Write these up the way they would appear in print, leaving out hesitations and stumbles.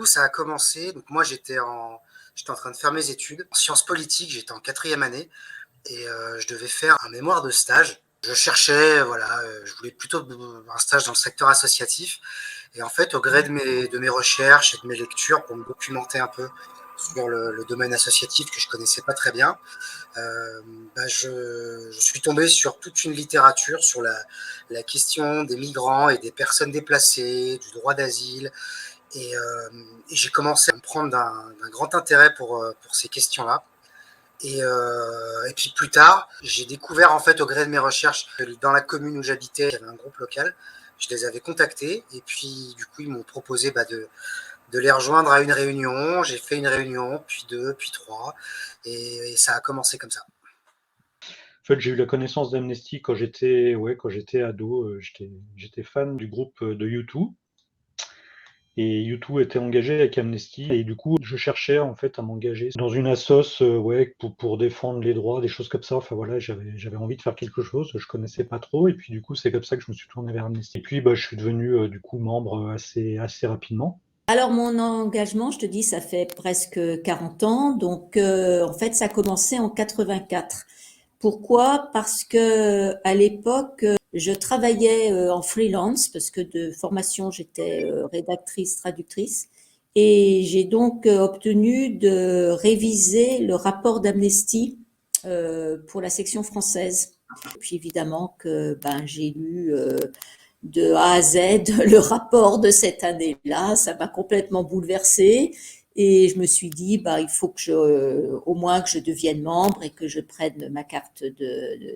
ça a commencé. Donc moi, j'étais en train de faire mes études en sciences politiques. J'étais en quatrième année et je devais faire un mémoire de stage. Je cherchais, voilà, je voulais plutôt un stage dans le secteur associatif. Et en fait, au gré de mes recherches et de mes lectures pour me documenter un peu sur le domaine associatif que je connaissais pas très bien, euh, je suis tombé sur toute une littérature sur la question des migrants et des personnes déplacées, du droit d'asile. Et, euh, et j'ai commencé à me prendre d'un grand intérêt pour ces questions-là. Et puis plus tard, j'ai découvert en fait au gré de mes recherches que dans la commune où j'habitais, il y avait un groupe local. Je les avais contactés et puis du coup ils m'ont proposé de les rejoindre à une réunion. J'ai fait une réunion, puis deux, puis trois, et ça a commencé comme ça. En fait, j'ai eu la connaissance d'Amnesty quand j'étais ado. J'étais fan du groupe de U2. Et U2 était engagé avec Amnesty. Et du coup, je cherchais en fait à m'engager dans une assoce pour défendre les droits, des choses comme ça. Enfin voilà, j'avais envie de faire quelque chose. Je connaissais pas trop. Et puis du coup, c'est comme ça que je me suis tourné vers Amnesty. Et puis je suis devenu du coup membre assez rapidement. Alors mon engagement, je te dis, ça fait presque 40 ans. Donc en fait, ça a commencé en 84. Pourquoi? Parce que à l'époque, je travaillais en freelance parce que de formation, j'étais rédactrice, traductrice. Et j'ai donc obtenu de réviser le rapport d'Amnesty pour la section française. Et puis évidemment que j'ai lu de A à Z le rapport de cette année-là. Ça m'a complètement bouleversée. Et je me suis dit, il faut au moins que je devienne membre et que je prenne ma carte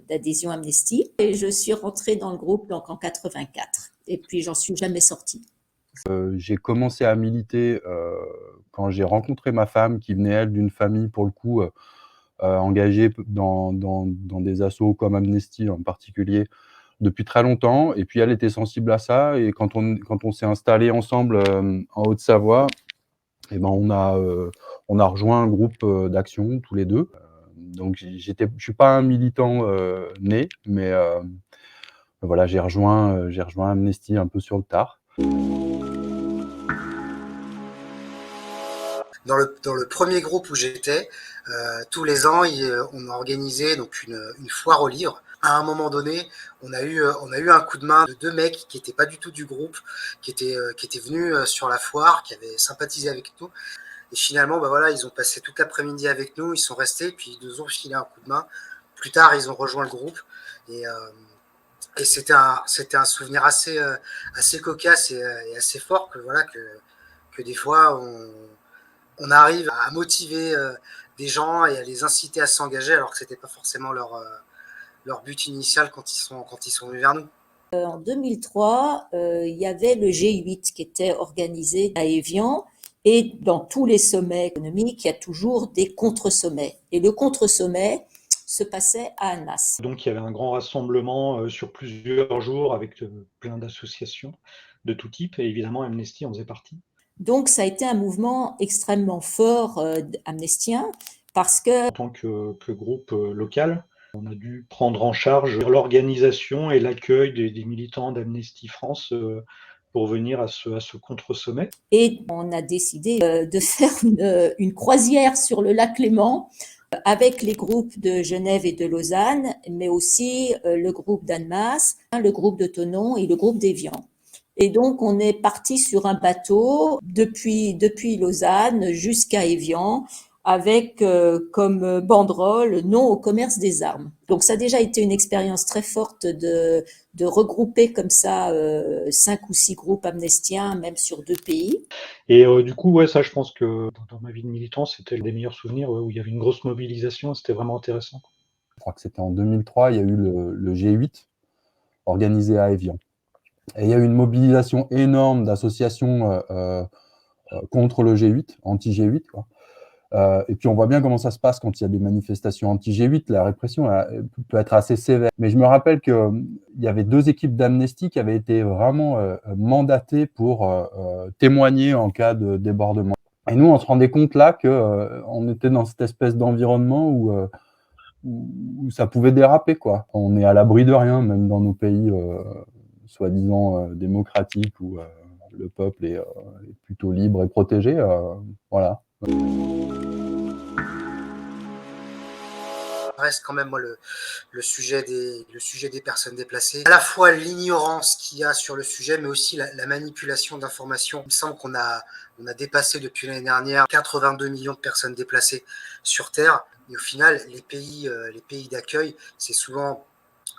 d'adhésion Amnesty. Et je suis rentrée dans le groupe donc en 84. Et puis, j'en suis jamais sortie. J'ai commencé à militer quand j'ai rencontré ma femme qui venait, elle, d'une famille, pour le coup, engagée dans des assos comme Amnesty en particulier, depuis très longtemps. Et puis, elle était sensible à ça. Et quand on s'est installés ensemble en Haute-Savoie, eh ben, on a rejoint un groupe d'action tous les deux. Donc, je suis pas un militant né, mais voilà, j'ai rejoint Amnesty un peu sur le tard. Dans le premier groupe où j'étais, tous les ans, on a organisé donc une foire au livre. À un moment donné, on a eu un coup de main de deux mecs qui n'étaient pas du tout du groupe, qui étaient venus sur la foire, qui avaient sympathisé avec nous. Et finalement, voilà, ils ont passé toute l'après-midi avec nous, ils sont restés, puis ils nous ont filé un coup de main. Plus tard, ils ont rejoint le groupe. Et, euh, et c'était un souvenir assez cocasse et assez fort que des fois, on arrive à motiver des gens et à les inciter à s'engager alors que c'était pas forcément leur but initial quand ils sont venus vers nous. En 2003, il y avait le G8 qui était organisé à Évian. Et dans tous les sommets économiques, il y a toujours des contre-sommets. Et le contre-sommet se passait à Annas. Donc il y avait un grand rassemblement sur plusieurs jours avec plein d'associations de tout type. Et évidemment, Amnesty en faisait partie. Donc ça a été un mouvement extrêmement fort amnestien parce que En tant que groupe local, on a dû prendre en charge l'organisation et l'accueil des militants d'Amnesty France pour venir à ce contre-sommet. Et on a décidé de faire une croisière sur le lac Léman avec les groupes de Genève et de Lausanne, mais aussi le groupe d'Annemasse, le groupe de Thonon et le groupe d'Évian. Et donc, on est parti sur un bateau depuis Lausanne jusqu'à Évian avec comme banderole non au commerce des armes. Donc, ça a déjà été une expérience très forte de regrouper comme ça 5 ou 6 groupes amnestiens, même sur 2 pays. Et du coup, ouais, ça, je pense que dans ma vie de militant, c'était des meilleurs souvenirs où il y avait une grosse mobilisation, c'était vraiment intéressant. Je crois que c'était en 2003, il y a eu le G8 organisé à Évian. Et il y a eu une mobilisation énorme d'associations contre le G8, anti-G8, quoi. Et puis on voit bien comment ça se passe quand il y a des manifestations anti-G8, la répression peut être assez sévère. Mais je me rappelle qu'il y avait 2 équipes d'Amnesty qui avaient été vraiment mandatées pour témoigner en cas de débordement. Et nous, on se rendait compte là qu'on était dans cette espèce d'environnement où ça pouvait déraper, quoi. On est à l'abri de rien, même dans nos pays soi-disant démocratiques le peuple est plutôt libre et protégé. Voilà. Reste quand même moi le sujet des personnes déplacées. À la fois l'ignorance qu'il y a sur le sujet, mais aussi la manipulation d'informations. Il me semble qu'on a dépassé depuis l'année dernière 82 millions de personnes déplacées sur Terre. Et au final, les pays d'accueil, c'est souvent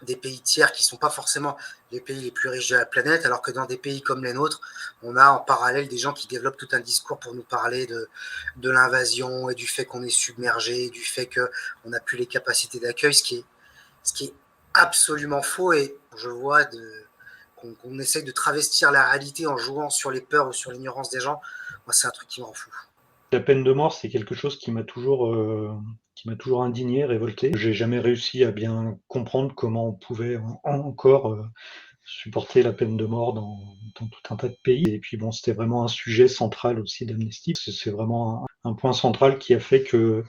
des pays tiers qui ne sont pas forcément les pays les plus riches de la planète, alors que dans des pays comme les nôtres, on a en parallèle des gens qui développent tout un discours pour nous parler de l'invasion et du fait qu'on est submergé, du fait qu'on n'a plus les capacités d'accueil, ce qui est absolument faux. Et je vois qu'on essaye de travestir la réalité en jouant sur les peurs ou sur l'ignorance des gens. Moi, c'est un truc qui me rend fou. La peine de mort, c'est quelque chose qui m'a toujours indigné, révolté. J'ai jamais réussi à bien comprendre comment on pouvait encore supporter la peine de mort dans tout un tas de pays. Et puis bon, c'était vraiment un sujet central aussi d'Amnesty. C'est vraiment un point central qui a fait que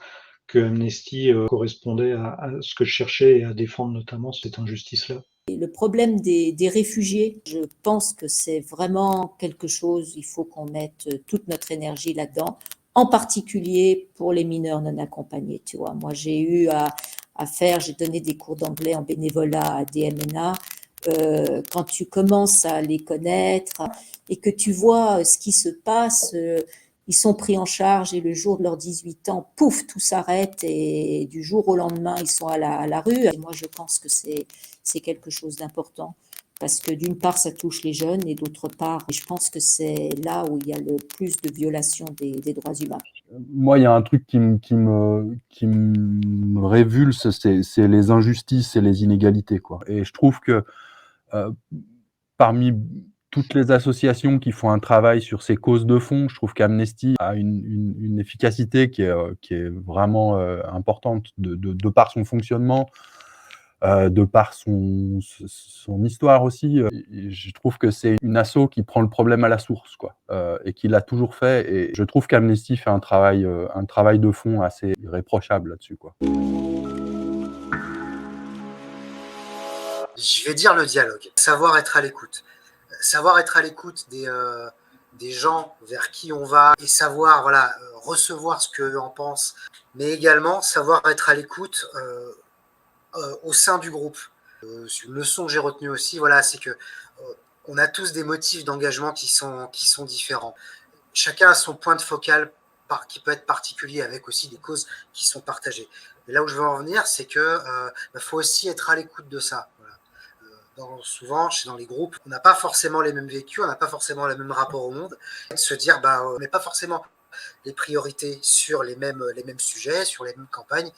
Amnesty correspondait à ce que je cherchais et à défendre notamment cette injustice-là. Et le problème des réfugiés, je pense que c'est vraiment quelque chose, il faut qu'on mette toute notre énergie là-dedans, en particulier pour les mineurs non accompagnés, tu vois. Moi, j'ai eu j'ai donné des cours d'anglais en bénévolat à DMNA. Quand tu commences à les connaître et que tu vois ce qui se passe, ils sont pris en charge et le jour de leurs 18 ans, pouf, tout s'arrête et du jour au lendemain, ils sont à la rue. Et moi, je pense que c'est quelque chose d'important parce que d'une part, ça touche les jeunes et d'autre part, je pense que c'est là où il y a le plus de violations des droits humains. Moi, il y a un truc qui me révulse, c'est les injustices et les inégalités, quoi. Et je trouve que parmi toutes les associations qui font un travail sur ces causes de fond, je trouve qu'Amnesty a une efficacité qui est vraiment importante de par son fonctionnement, de par son histoire aussi. Je trouve que c'est une asso qui prend le problème à la source, quoi, et qui l'a toujours fait. Et je trouve qu'Amnesty fait un travail de fond assez irréprochable là-dessus, quoi. Je vais dire le dialogue, savoir être à l'écoute. Savoir être à l'écoute des gens vers qui on va et savoir recevoir ce qu'eux en pensent, mais également savoir être à l'écoute au sein du groupe. Une leçon que j'ai retenue aussi, c'est que on a tous des motifs d'engagement qui sont différents. Chacun a son point de focal qui peut être particulier, avec aussi des causes qui sont partagées. Mais là où je veux en venir, c'est que faut aussi être à l'écoute de ça. Souvent, dans les groupes, on n'a pas forcément les mêmes vécus, on n'a pas forcément le même rapport au monde. De se dire, on met pas forcément les priorités sur les mêmes sujets, sur les mêmes campagnes,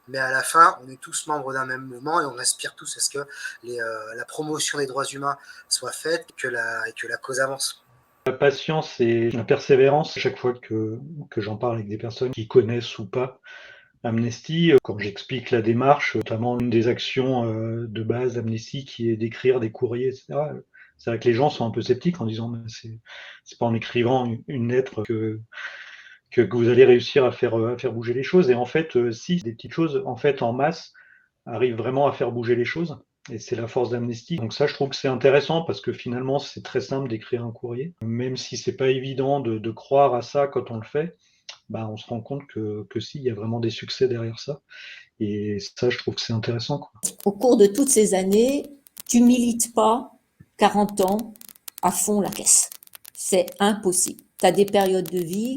mais à la fin, on est tous membres d'un même mouvement et on aspire tous à ce que la promotion des droits humains soit faite et que la cause avance. La patience et la persévérance, à chaque fois que j'en parle avec des personnes qui connaissent ou pas Amnesty, quand j'explique la démarche, notamment une des actions de base d'Amnesty qui est d'écrire des courriers, etc. C'est vrai que les gens sont un peu sceptiques en disant c'est pas en écrivant une lettre que vous allez réussir à faire bouger les choses. Et en fait, si des petites choses en fait en masse arrivent vraiment à faire bouger les choses. Et c'est la force d'Amnesty. Donc ça, je trouve que c'est intéressant parce que finalement, c'est très simple d'écrire un courrier. Même si c'est pas évident de croire à ça quand on le fait, on se rend compte que si, il y a vraiment des succès derrière ça. Et ça, je trouve que c'est intéressant, quoi. Au cours de toutes ces années, tu milites pas 40 ans à fond la caisse. C'est impossible. Tu as des périodes de vie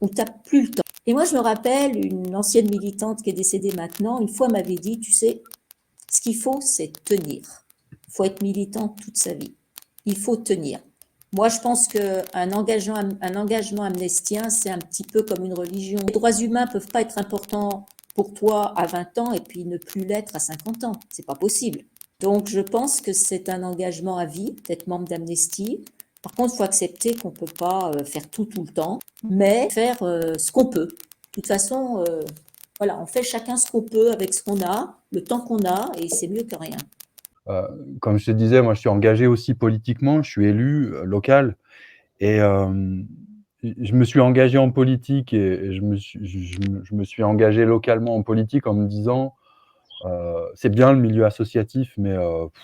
où tu n'as plus le temps. Et moi, je me rappelle, une ancienne militante qui est décédée maintenant, une fois m'avait dit, tu sais, ce qu'il faut, c'est tenir. Il faut être militant toute sa vie. Il faut tenir. Moi, je pense qu'un engagement amnestien, c'est un petit peu comme une religion. Les droits humains peuvent pas être importants pour toi à 20 ans et puis ne plus l'être à 50 ans. C'est pas possible. Donc, je pense que c'est un engagement à vie d'être membre d'Amnesty. Par contre, il faut accepter qu'on peut pas faire tout le temps, mais faire ce qu'on peut. De toute façon, on fait chacun ce qu'on peut avec ce qu'on a, le temps qu'on a, et c'est mieux que rien. Comme je te disais, moi, je suis engagé aussi politiquement. Je suis élu local et je me suis engagé en politique et je me suis engagé localement en politique en me disant C'est bien le milieu associatif, mais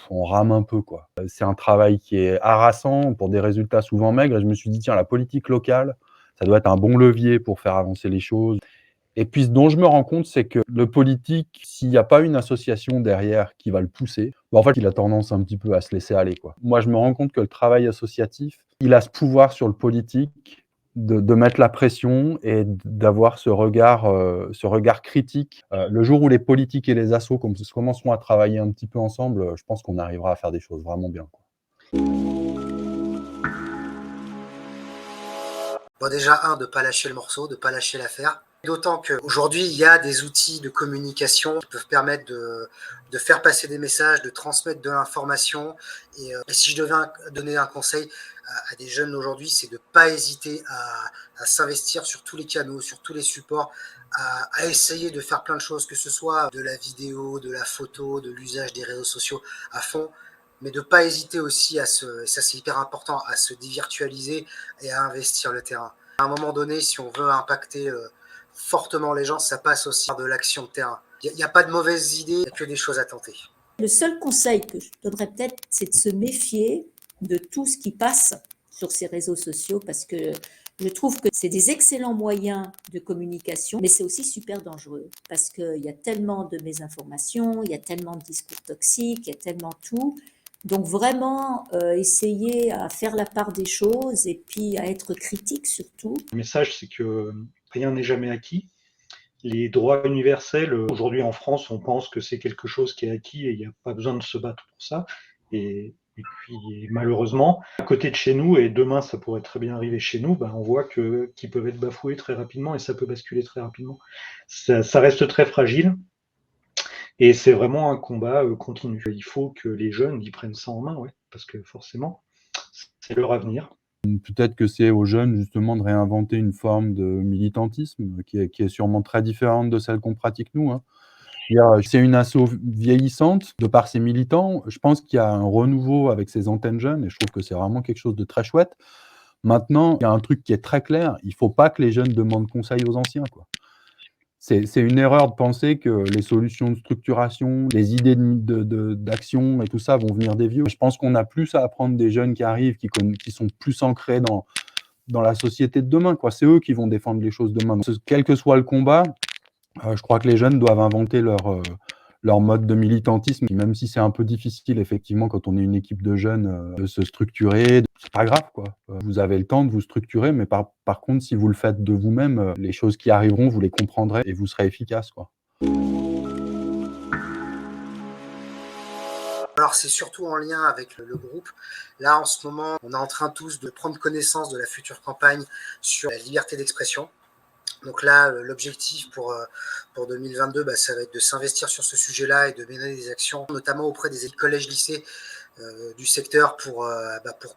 on rame un peu, quoi. C'est un travail qui est harassant pour des résultats souvent maigres et je me suis dit: «Tiens, la politique locale, ça doit être un bon levier pour faire avancer les choses». Et puis ce dont je me rends compte, c'est que le politique, s'il n'y a pas une association derrière qui va le pousser, bah, en fait, il a tendance un petit peu à se laisser aller, quoi. Moi, je me rends compte que le travail associatif, il a ce pouvoir sur le politique de mettre la pression et d'avoir ce regard critique. Le jour où les politiques et les assos commenceront à travailler un petit peu ensemble, je pense qu'on arrivera à faire des choses vraiment bien, quoi. Bon, déjà, de ne pas lâcher le morceau, de ne pas lâcher l'affaire. D'autant qu'aujourd'hui, il y a des outils de communication qui peuvent permettre de faire passer des messages, de transmettre de l'information. Et si je devais donner un conseil à des jeunes aujourd'hui, c'est de ne pas hésiter à s'investir sur tous les canaux, sur tous les supports, à essayer de faire plein de choses, que ce soit de la vidéo, de la photo, de l'usage des réseaux sociaux à fond, mais de ne pas hésiter aussi ça c'est hyper important, à se dévirtualiser et à investir le terrain. À un moment donné, si on veut impacter fortement les gens, ça passe aussi par de l'action de terrain. Il n'y a pas de mauvaises idées, il n'y a que des choses à tenter. Le seul conseil que je donnerais peut-être, c'est de se méfier de tout ce qui passe sur ces réseaux sociaux parce que je trouve que c'est des excellents moyens de communication, mais c'est aussi super dangereux parce qu'il y a tellement de mésinformations, il y a tellement de discours toxiques, il y a tellement tout. Donc vraiment, essayer à faire la part des choses et puis à être critique surtout. Le message, c'est que rien n'est jamais acquis. Les droits universels, aujourd'hui en France, on pense que c'est quelque chose qui est acquis et il n'y a pas besoin de se battre pour ça. Et puis malheureusement, à côté de chez nous, et demain ça pourrait très bien arriver chez nous, on voit qu'ils peuvent être bafoués très rapidement et ça peut basculer très rapidement. Ça reste très fragile et c'est vraiment un combat continu. Il faut que les jeunes y prennent ça en main, ouais, parce que forcément, c'est leur avenir. Peut-être que c'est aux jeunes justement de réinventer une forme de militantisme qui est sûrement très différente de celle qu'on pratique nous, hein. C'est une asso vieillissante de par ses militants. Je pense qu'il y a un renouveau avec ces antennes jeunes et je trouve que c'est vraiment quelque chose de très chouette. Maintenant, il y a un truc qui est très clair, il faut pas que les jeunes demandent conseil aux anciens, quoi. C'est une erreur de penser que les solutions de structuration, les idées d'action et tout ça vont venir des vieux. Je pense qu'on a plus à apprendre des jeunes qui arrivent, qui sont plus ancrés dans la société de demain, quoi. C'est eux qui vont défendre les choses demain. Donc, quel que soit le combat, je crois que les jeunes doivent inventer leur mode de militantisme, même si c'est un peu difficile effectivement quand on est une équipe de jeunes, de se structurer. C'est pas grave, quoi. Vous avez le temps de vous structurer, mais par contre, si vous le faites de vous-même, les choses qui arriveront, vous les comprendrez et vous serez efficace, quoi. Alors c'est surtout en lien avec le groupe. Là en ce moment, on est en train tous de prendre connaissance de la future campagne sur la liberté d'expression. Donc là, l'objectif pour 2022, ça va être de s'investir sur ce sujet-là et de mener des actions, notamment auprès des collèges-lycées du secteur pour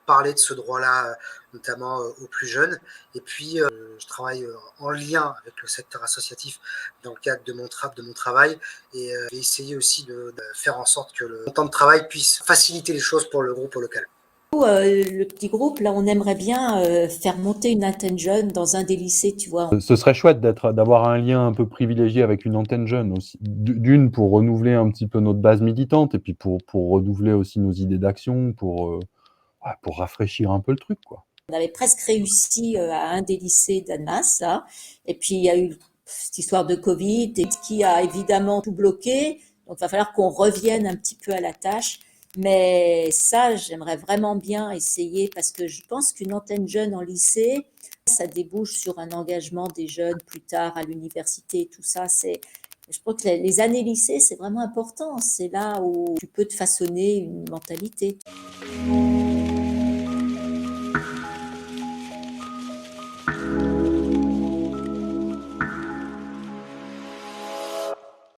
parler de ce droit-là, notamment aux plus jeunes. Et puis, je travaille en lien avec le secteur associatif dans le cadre de mon travail et essayer aussi de faire en sorte que le temps de travail puisse faciliter les choses pour le groupe local. Le petit groupe, là, on aimerait bien faire monter une antenne jeune dans un des lycées, tu vois. Ce serait chouette d'avoir un lien un peu privilégié avec une antenne jeune aussi. D'une, pour renouveler un petit peu notre base militante et puis pour renouveler aussi nos idées d'action, pour rafraîchir un peu le truc, quoi. On avait presque réussi à un des lycées d'Annemasse, là. Et puis, il y a eu cette histoire de Covid qui a évidemment tout bloqué. Donc, il va falloir qu'on revienne un petit peu à la tâche. Mais ça, j'aimerais vraiment bien essayer parce que je pense qu'une antenne jeune en lycée, ça débouche sur un engagement des jeunes plus tard à l'université et tout ça. Je crois que les années lycée, c'est vraiment important. C'est là où tu peux te façonner une mentalité.